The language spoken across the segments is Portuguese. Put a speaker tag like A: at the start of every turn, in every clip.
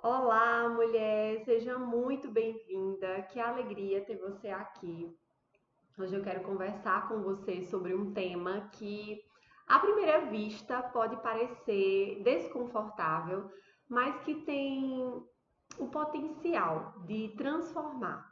A: Olá, mulher, seja muito bem-vinda. Que alegria ter você aqui. Hoje eu quero conversar com você sobre um tema que, à primeira vista, pode parecer desconfortável, mas que tem o potencial de transformar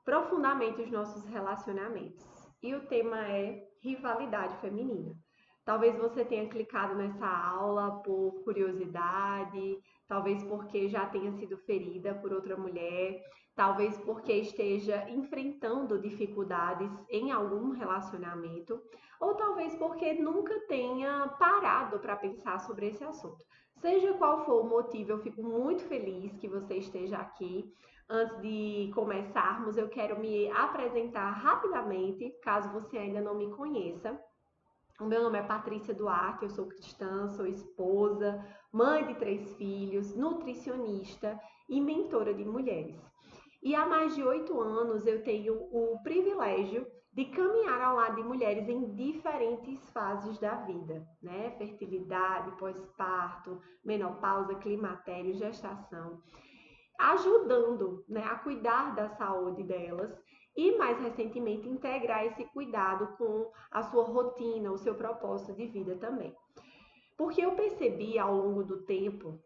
A: profundamente os nossos relacionamentos. E o tema é rivalidade feminina. Talvez você tenha clicado nessa aula por curiosidade, talvez porque já tenha sido ferida por outra mulher, talvez porque esteja enfrentando dificuldades em algum relacionamento, ou talvez porque nunca tenha parado para pensar sobre esse assunto. Seja qual for o motivo, eu fico muito feliz que você esteja aqui. Antes de começarmos, eu quero me apresentar rapidamente, caso você ainda não me conheça. O meu nome é Patrícia Duarte, eu sou cristã, sou esposa, mãe de 3 filhos, nutricionista e mentora de mulheres. E há mais de 8 anos eu tenho o privilégio de caminhar ao lado de mulheres em diferentes fases da vida, né? Fertilidade, pós-parto, menopausa, climatério, gestação, ajudando, né, a cuidar da saúde delas e, mais recentemente, integrar esse cuidado com a sua rotina, o seu propósito de vida também. Porque eu percebi ao longo do tempo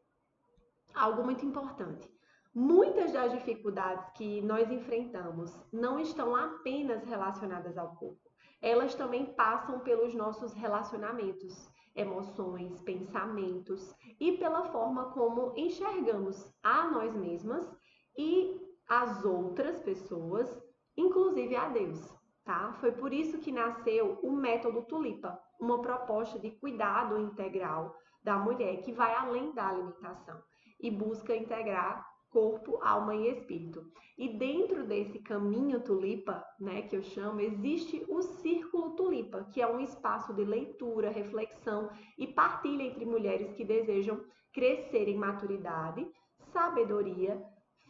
A: algo muito importante. Muitas das dificuldades que nós enfrentamos não estão apenas relacionadas ao corpo. Elas também passam pelos nossos relacionamentos, emoções, pensamentos e pela forma como enxergamos a nós mesmas e as outras pessoas, inclusive a Deus, tá? Foi por isso que nasceu o método Tulipa, uma proposta de cuidado integral da mulher que vai além da alimentação e busca integrar corpo, alma e espírito. E dentro desse caminho tulipa, né, que eu chamo, existe o círculo tulipa, que é um espaço de leitura, reflexão e partilha entre mulheres que desejam crescer em maturidade, sabedoria,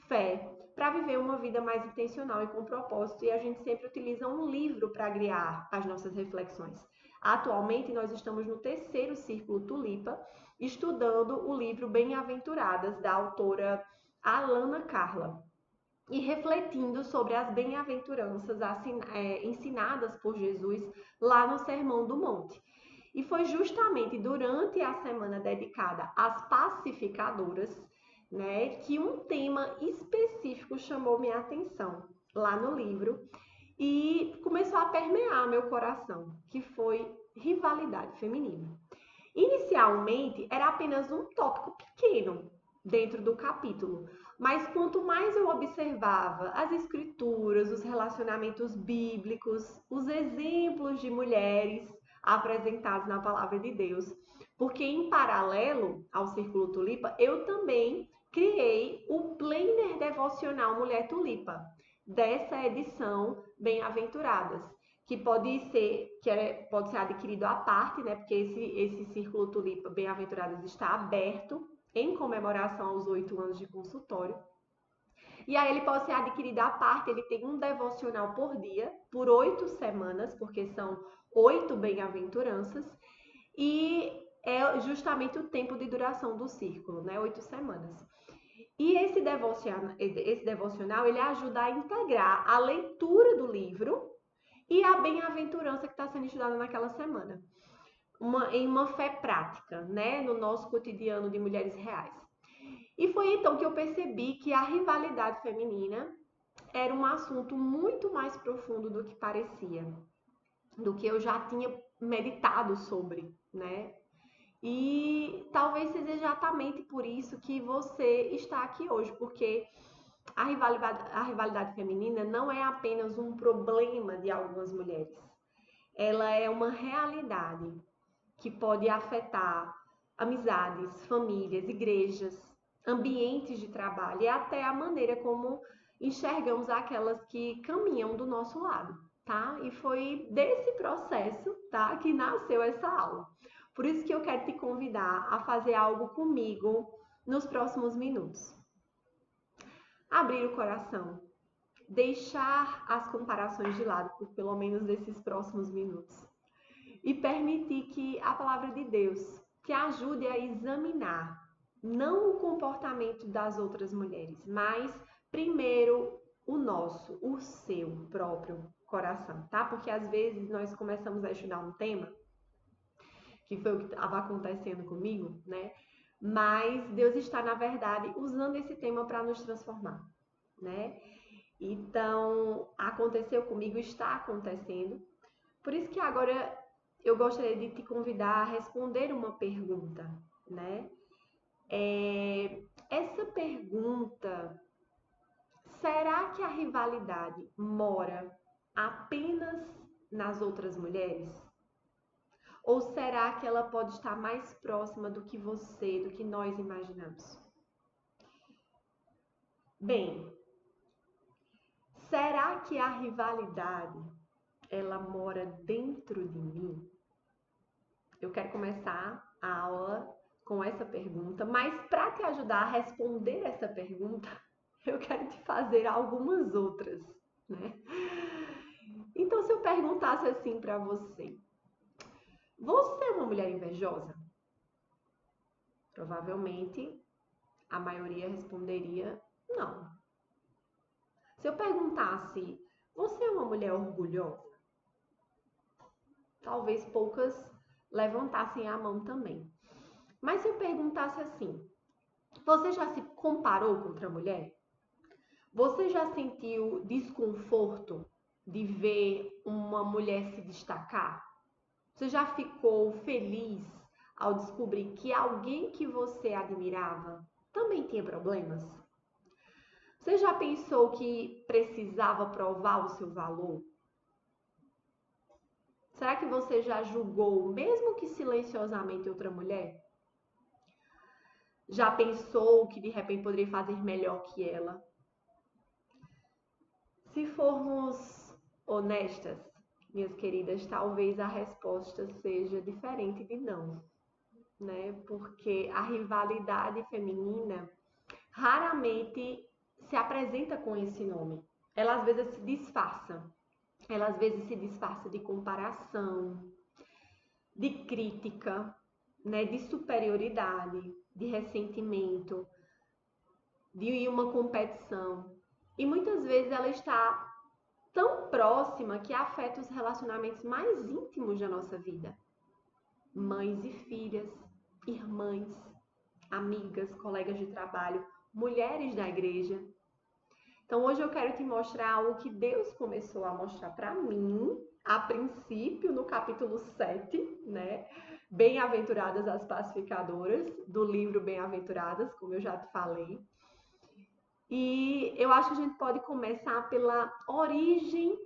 A: fé, para viver uma vida mais intencional e com propósito. E a gente sempre utiliza um livro para guiar as nossas reflexões. Atualmente, nós estamos no terceiro círculo Tulipa, estudando o livro Bem-aventuradas, da autora Alana Carla, e refletindo sobre as bem-aventuranças ensinadas por Jesus lá no Sermão do Monte. E foi justamente durante a semana dedicada às pacificadoras, né, que um tema específico chamou minha atenção lá no livro e começou a permear meu coração, que foi rivalidade feminina. Inicialmente era apenas um tópico pequeno dentro do capítulo, mas quanto mais eu observava as escrituras, os relacionamentos bíblicos, os exemplos de mulheres apresentados na palavra de Deus, porque em paralelo ao Círculo Tulipa, eu também criei o Planner Devocional Mulher Tulipa, dessa edição Bem-aventuradas, que pode ser adquirido à parte, né? Porque esse Círculo Tulipa Bem-aventuradas está aberto em comemoração aos 8 anos de consultório. E aí ele pode ser adquirido à parte, ele tem um devocional por dia, por 8 semanas, porque são 8 bem-aventuranças, e é justamente o tempo de duração do círculo, né? 8 semanas. E esse devocional ele ajuda a integrar a leitura do livro e a bem-aventurança que está sendo estudada naquela semana. Em uma fé prática, né? No nosso cotidiano de mulheres reais. E foi então que eu percebi que a rivalidade feminina era um assunto muito mais profundo do que parecia, do que eu já tinha meditado sobre, né? E talvez seja exatamente por isso que você está aqui hoje, porque a rivalidade feminina não é apenas um problema de algumas mulheres, ela é uma realidade que pode afetar amizades, famílias, igrejas, ambientes de trabalho e até a maneira como enxergamos aquelas que caminham do nosso lado, tá? E foi desse processo, tá, que nasceu essa aula. Por isso que eu quero te convidar a fazer algo comigo nos próximos minutos. Abrir o coração, deixar as comparações de lado por pelo menos nesses próximos minutos e permitir que a palavra de Deus te ajude a examinar, não o comportamento das outras mulheres, mas primeiro o nosso, o seu próprio coração, tá? Porque às vezes nós começamos a estudar um tema, que foi o que estava acontecendo comigo, né? Mas Deus está, na verdade, usando esse tema para nos transformar, né? Então, aconteceu comigo, está acontecendo. Por isso que agora eu gostaria de te convidar a responder uma pergunta, né? Essa pergunta, será que a rivalidade mora apenas nas outras mulheres? Ou será que ela pode estar mais próxima do que você, do que nós imaginamos? Bem, será que a rivalidade ela mora dentro de mim? Eu quero começar a aula com essa pergunta, mas para te ajudar a responder essa pergunta, eu quero te fazer algumas outras, né? Então, se eu perguntasse assim para você, você é uma mulher invejosa? Provavelmente a maioria responderia não. Se eu perguntasse, você é uma mulher orgulhosa? Talvez poucas levantassem a mão também. Mas se eu perguntasse assim, você já se comparou com outra mulher? Você já sentiu desconforto de ver uma mulher se destacar? Você já ficou feliz ao descobrir que alguém que você admirava também tinha problemas? Você já pensou que precisava provar o seu valor? Será que você já julgou, mesmo que silenciosamente, outra mulher? Já pensou que de repente poderia fazer melhor que ela? Se formos honestas, minhas queridas, talvez a resposta seja diferente de não, né? Porque a rivalidade feminina raramente se apresenta com esse nome. Ela às vezes se disfarça. Ela às vezes se disfarça de comparação, de crítica, né, de superioridade, de ressentimento, de uma competição. E muitas vezes ela está tão próxima que afeta os relacionamentos mais íntimos da nossa vida. Mães e filhas, irmãs, amigas, colegas de trabalho, mulheres da igreja. Então hoje eu quero te mostrar algo que Deus começou a mostrar para mim, a princípio, no capítulo 7, né? Bem-aventuradas as pacificadoras, do livro Bem-aventuradas, como eu já te falei. E eu acho que a gente pode começar pela origem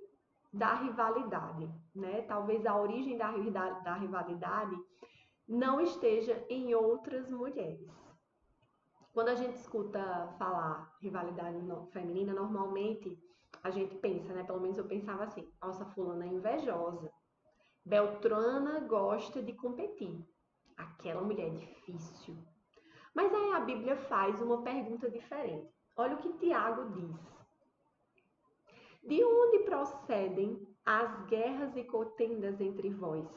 A: da rivalidade, né? Talvez a origem da rivalidade não esteja em outras mulheres. Quando a gente escuta falar rivalidade feminina, normalmente a gente pensa, né? Pelo menos eu pensava assim: nossa, fulana é invejosa. Beltrana gosta de competir. Aquela mulher é difícil. Mas aí a Bíblia faz uma pergunta diferente. Olha o que Tiago diz. De onde procedem as guerras e contendas entre vós?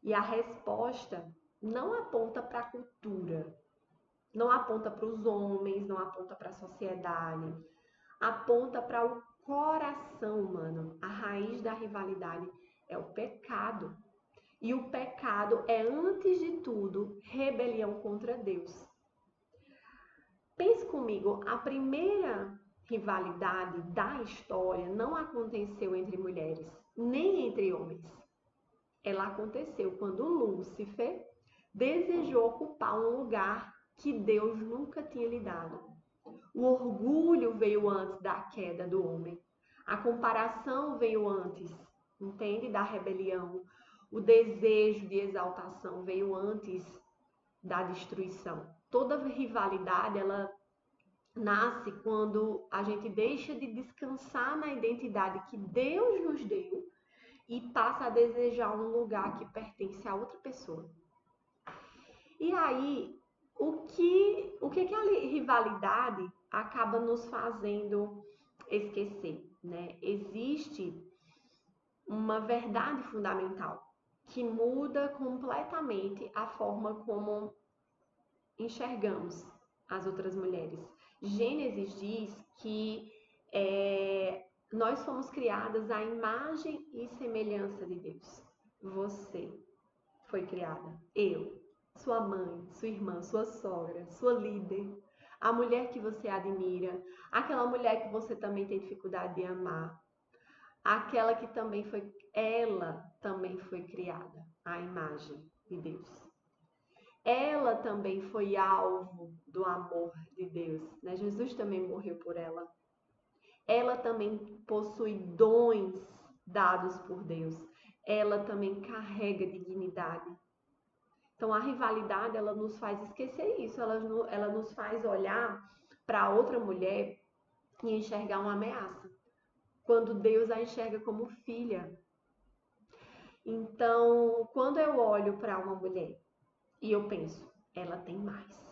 A: E a resposta não aponta para a cultura, não aponta para os homens, não aponta para a sociedade, aponta para o coração humano. A raiz da rivalidade é o pecado. E o pecado é, antes de tudo, rebelião contra Deus. Pense comigo, a primeira rivalidade da história não aconteceu entre mulheres, nem entre homens. Ela aconteceu quando Lúcifer desejou ocupar um lugar que Deus nunca tinha lhe dado. O orgulho veio antes da queda do homem. A comparação veio antes, entende? Da rebelião. O desejo de exaltação veio antes da destruição. Toda rivalidade, ela nasce quando a gente deixa de descansar na identidade que Deus nos deu e passa a desejar um lugar que pertence a outra pessoa. E aí, que a rivalidade acaba nos fazendo esquecer, né? Existe uma verdade fundamental que muda completamente a forma como enxergamos as outras mulheres. Gênesis diz que nós fomos criadas à imagem e semelhança de Deus. Você foi criada, eu, sua mãe, sua irmã, sua sogra, sua líder, a mulher que você admira, aquela mulher que você também tem dificuldade de amar, aquela que ela também foi criada à imagem de Deus. Ela também foi alvo do amor de Deus, né? Jesus também morreu por ela. Ela também possui dons dados por Deus. Ela também carrega dignidade. Então, a rivalidade, ela nos faz esquecer isso. Ela nos faz olhar para outra mulher e enxergar uma ameaça, quando Deus a enxerga como filha. Então, quando eu olho para uma mulher e eu penso, ela tem mais,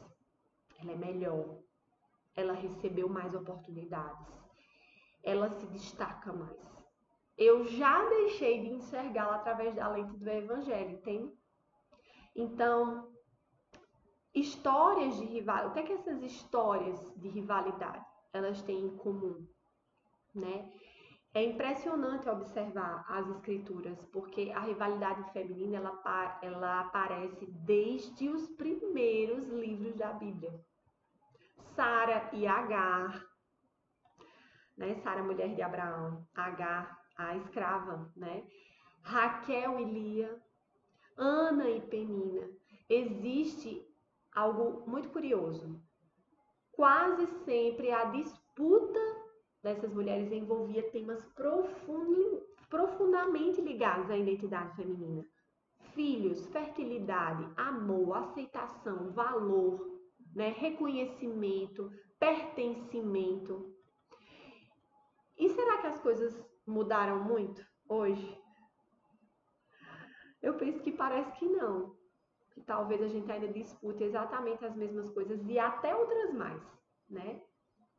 A: ela é melhor, ela recebeu mais oportunidades, ela se destaca mais. Eu já deixei de enxergá-la através da lente do Evangelho, entende? Então, histórias de rivalidade, o que é que essas histórias de rivalidade elas têm em comum, né? É impressionante observar as escrituras, porque a rivalidade feminina ela aparece desde os primeiros livros da Bíblia. Sara e Agar, né? Sara, mulher de Abraão, Agar, a escrava, né? Raquel e Lia, Ana e Penina. Existe algo muito curioso. Quase sempre a disputa dessas mulheres envolvia temas profundamente ligados à identidade feminina. Filhos, fertilidade, amor, aceitação, valor, né? Reconhecimento, pertencimento. E será que as coisas mudaram muito hoje? Eu penso que parece que não. Que talvez a gente ainda dispute exatamente as mesmas coisas e até outras mais, né?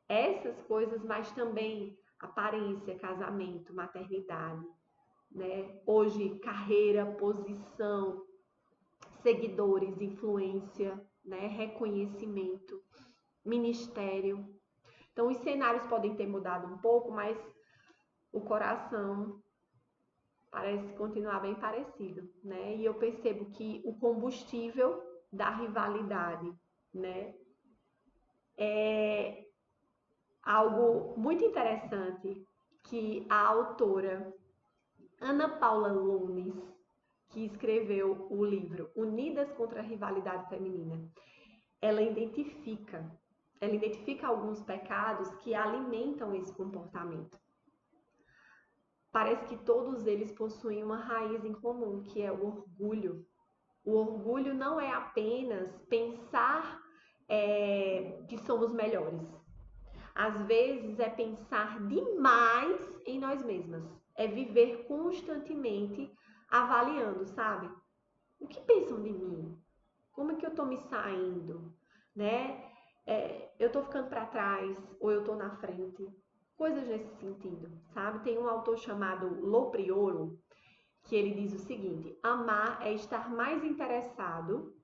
A: Essas coisas, mas também aparência, casamento, maternidade, né? Hoje, carreira, posição, seguidores, influência, né? Reconhecimento, ministério. Então, os cenários podem ter mudado um pouco, mas o coração parece continuar bem parecido, né? E eu percebo que o combustível da rivalidade, né? É algo muito interessante que a autora Ana Paula Nunes, que escreveu o livro Unidas contra a Rivalidade Feminina, ela identifica alguns pecados que alimentam esse comportamento. Parece que todos eles possuem uma raiz em comum, que é o orgulho. O orgulho não é apenas pensar que somos melhores. Às vezes é pensar demais em nós mesmas. É viver constantemente avaliando, sabe? O que pensam de mim? Como é que eu tô me saindo? Né? Eu tô ficando para trás ou eu tô na frente? Coisas nesse sentido, sabe? Tem um autor chamado Lopriolo que ele diz o seguinte: amar é estar mais interessado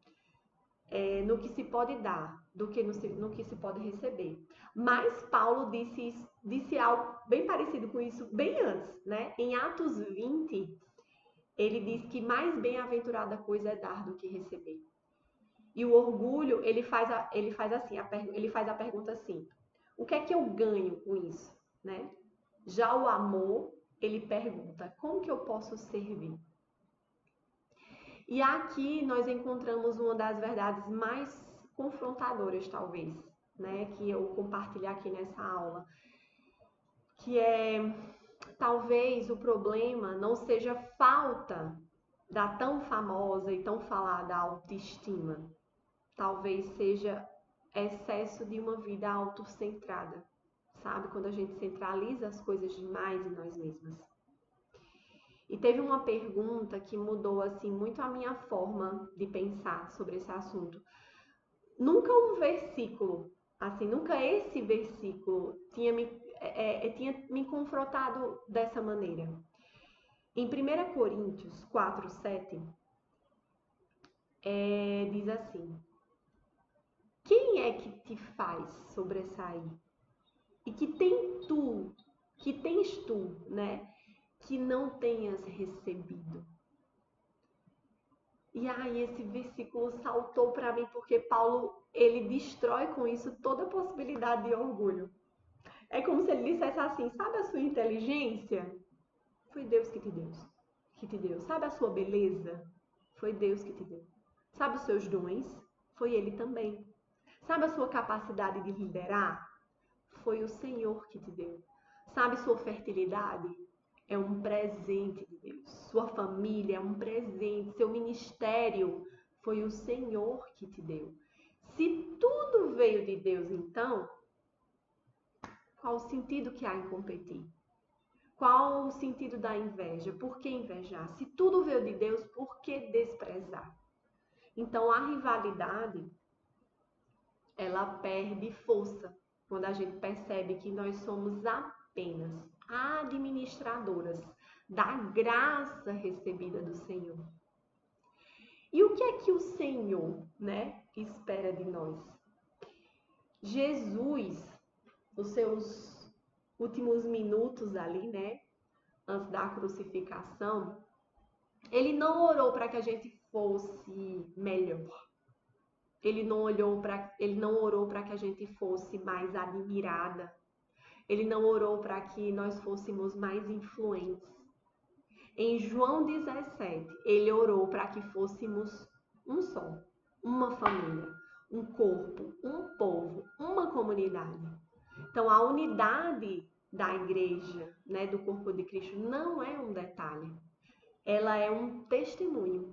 A: no que se pode dar do que no que se pode receber. Mas Paulo disse algo bem parecido com isso bem antes, né? Em Atos 20, ele diz que mais bem-aventurada coisa é dar do que receber. E o orgulho, ele faz a pergunta assim: o que é que eu ganho com isso, né? Já o amor, ele pergunta: como que eu posso servir? E aqui nós encontramos uma das verdades mais confrontadoras, talvez, né, que eu compartilho aqui nessa aula, que é talvez o problema não seja falta da tão famosa e tão falada autoestima, talvez seja excesso de uma vida autocentrada, sabe? Quando a gente centraliza as coisas demais em nós mesmas. E teve uma pergunta que mudou assim muito a minha forma de pensar sobre esse assunto. Nunca um versículo, assim, nunca esse versículo tinha me confrontado dessa maneira. Em 1 Coríntios 4:7, diz assim: Quem é que te faz sobressair? E que tens tu, né? Que não tenhas recebido. E aí esse versículo saltou para mim porque Paulo, ele destrói com isso toda possibilidade de orgulho. É como se ele dissesse assim, sabe a sua inteligência? Foi Deus que te deu. Que te deu. Sabe a sua beleza? Foi Deus que te deu. Sabe os seus dons? Foi ele também. Sabe a sua capacidade de liderar? Foi o Senhor que te deu. Sabe sua fertilidade? É um presente de Deus. Sua família é um presente. Seu ministério foi o Senhor que te deu. Se tudo veio de Deus, então, qual o sentido que há em competir? Qual o sentido da inveja? Por que invejar? Se tudo veio de Deus, por que desprezar? Então, a rivalidade, ela perde força quando a gente percebe que nós somos apenas administradoras da graça recebida do Senhor. E o que é que o Senhor, né, espera de nós? Jesus, nos seus últimos minutos ali, né, antes da crucificação, ele não orou para que a gente fosse melhor. Ele não orou para que a gente fosse mais admirada. Ele não orou para que nós fôssemos mais influentes. Em João 17, ele orou para que fôssemos um só, uma família, um corpo, um povo, uma comunidade. Então, a unidade da igreja, né, do corpo de Cristo, não é um detalhe. Ela é um testemunho.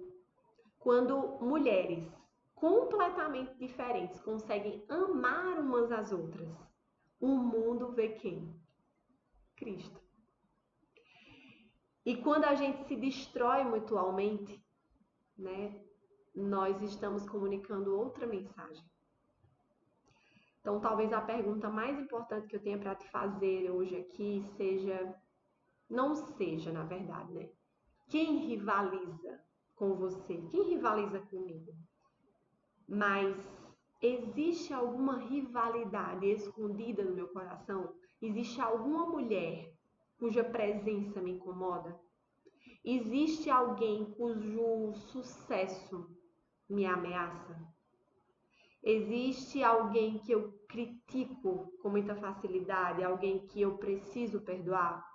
A: Quando mulheres completamente diferentes conseguem amar umas às outras, o mundo vê quem? Cristo. E quando a gente se destrói mutualmente, né, nós estamos comunicando outra mensagem. Então, talvez a pergunta mais importante que eu tenha para te fazer hoje aqui não seja, na verdade, né? Quem rivaliza com você? Quem rivaliza comigo? Mas existe alguma rivalidade escondida no meu coração? Existe alguma mulher cuja presença me incomoda? Existe alguém cujo sucesso me ameaça? Existe alguém que eu critico com muita facilidade? Alguém que eu preciso perdoar?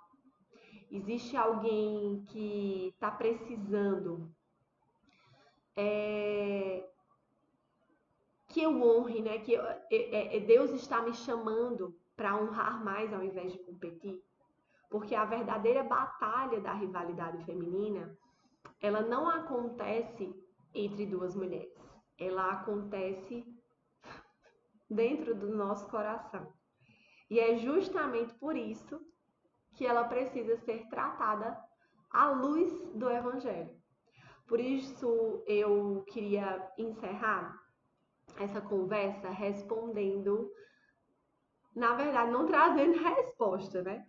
A: Existe alguém que está precisando que eu honre, né? Que Deus está me chamando para honrar mais ao invés de competir? Porque a verdadeira batalha da rivalidade feminina, ela não acontece entre duas mulheres. Ela acontece dentro do nosso coração. E é justamente por isso que ela precisa ser tratada à luz do Evangelho. Por isso eu queria encerrar essa conversa respondendo, na verdade, não trazendo resposta, né,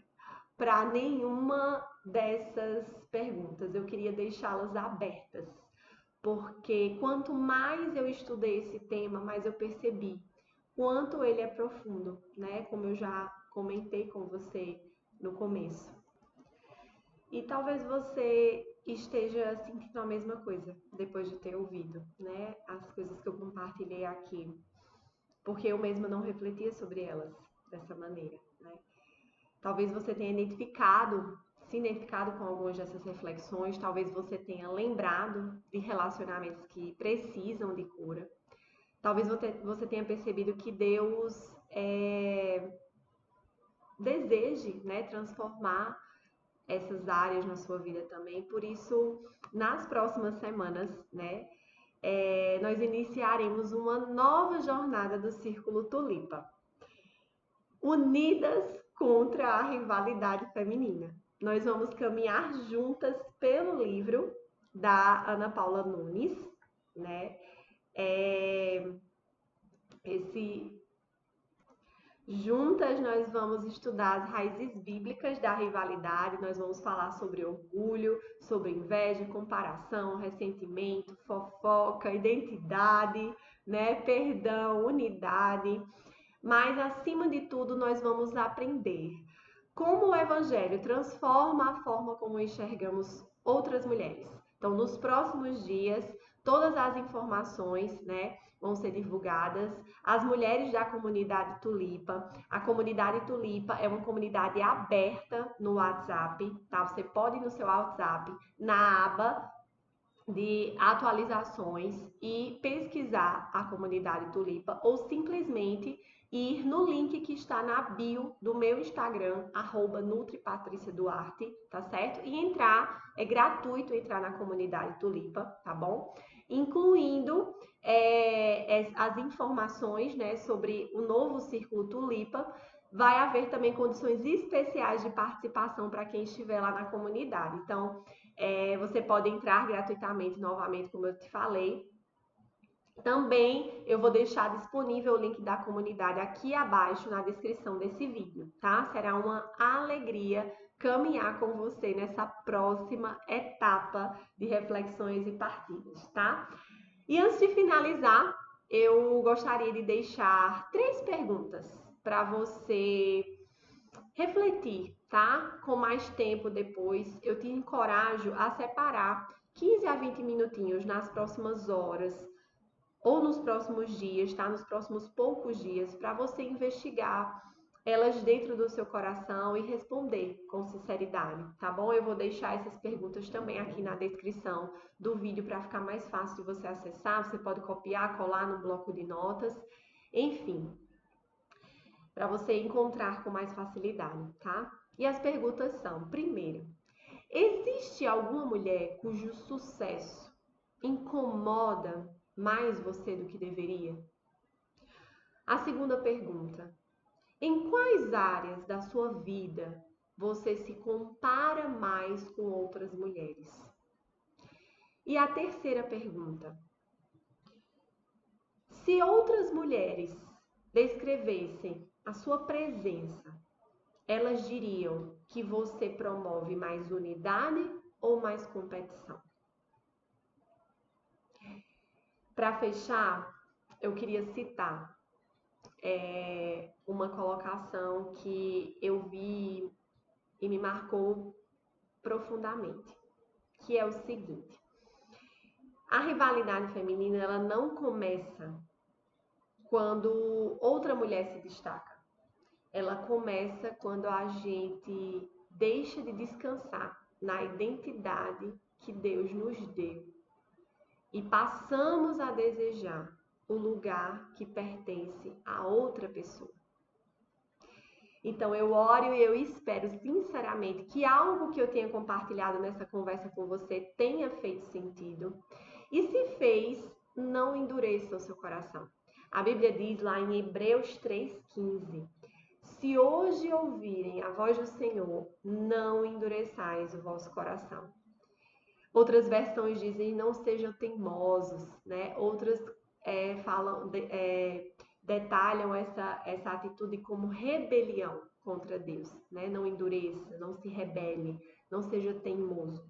A: para nenhuma dessas perguntas. Eu queria deixá-las abertas, porque quanto mais eu estudei esse tema, mais eu percebi quanto ele é profundo, né? Como eu já comentei com você no começo. E talvez você esteja sentindo a mesma coisa depois de ter ouvido, né, as coisas que eu compartilhei aqui, porque eu mesma não refletia sobre elas dessa maneira, né? Talvez você tenha se identificado com algumas dessas reflexões, talvez você tenha lembrado de relacionamentos que precisam de cura. Talvez você tenha percebido que Deus deseje, né, transformar essas áreas na sua vida também. Por isso, nas próximas semanas, né, nós iniciaremos uma nova jornada do Círculo Tulipa, unidas contra a rivalidade feminina. Nós vamos caminhar juntas pelo livro da Ana Paula Nunes, né? Esse Juntas nós vamos estudar as raízes bíblicas da rivalidade, nós vamos falar sobre orgulho, sobre inveja, comparação, ressentimento, fofoca, identidade, né? Perdão, unidade. Mas acima de tudo, nós vamos aprender como o evangelho transforma a forma como enxergamos outras mulheres. Então, nos próximos dias, todas as informações, né, vão ser divulgadas. As mulheres da comunidade Tulipa. A comunidade Tulipa é uma comunidade aberta no WhatsApp, tá? Você pode ir no seu WhatsApp, na aba de atualizações e pesquisar a comunidade Tulipa ou simplesmente ir no link que está na bio do meu Instagram, @NutriPatriciaDuarte, tá certo? E entrar, é gratuito entrar na comunidade Tulipa, tá bom? Incluindo as informações, né, sobre o novo Círculo Tulipa. Vai haver também condições especiais de participação para quem estiver lá na comunidade. Então, você pode entrar gratuitamente, novamente, como eu te falei. Também eu vou deixar disponível o link da comunidade aqui abaixo na descrição desse vídeo, tá? Será uma alegria caminhar com você nessa próxima etapa de reflexões e partilhas, tá? E antes de finalizar, eu gostaria de deixar 3 perguntas para você refletir, tá? Com mais tempo depois, eu te encorajo a separar 15 a 20 minutinhos nas próximas horas ou nos próximos dias, tá? Nos próximos poucos dias, para você investigar elas dentro do seu coração e responder com sinceridade, tá bom? Eu vou deixar essas perguntas também aqui na descrição do vídeo para ficar mais fácil de você acessar. Você pode copiar, colar no bloco de notas, enfim, para você encontrar com mais facilidade, tá? E as perguntas são: primeiro, existe alguma mulher cujo sucesso incomoda mais você do que deveria? A segunda pergunta: em quais áreas da sua vida você se compara mais com outras mulheres? E a terceira pergunta: se outras mulheres descrevessem a sua presença, elas diriam que você promove mais unidade ou mais competição? Para fechar, eu queria citar uma colocação que eu vi e me marcou profundamente, que é o seguinte: a rivalidade feminina ela não começa quando outra mulher se destaca. Ela começa quando a gente deixa de descansar na identidade que Deus nos deu e passamos a desejar o lugar que pertence a outra pessoa. Então eu oro e eu espero sinceramente que algo que eu tenha compartilhado nessa conversa com você tenha feito sentido. E se fez, não endureça o seu coração. A Bíblia diz lá em Hebreus 3,15: se hoje ouvirem a voz do Senhor, não endureçais o vosso coração. Outras versões dizem: não sejam teimosos, né? Outras detalham essa atitude como rebelião contra Deus, né? Não endureça, não se rebele, não seja teimoso,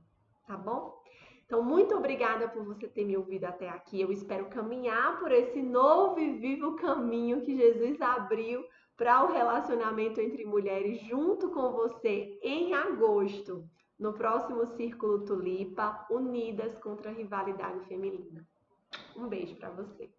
A: tá bom? Então, muito obrigada por você ter me ouvido até aqui. Eu espero caminhar por esse novo e vivo caminho que Jesus abriu para o relacionamento entre mulheres junto com você em agosto, no próximo Círculo Tulipa, unidas contra a rivalidade feminina. Um beijo para você.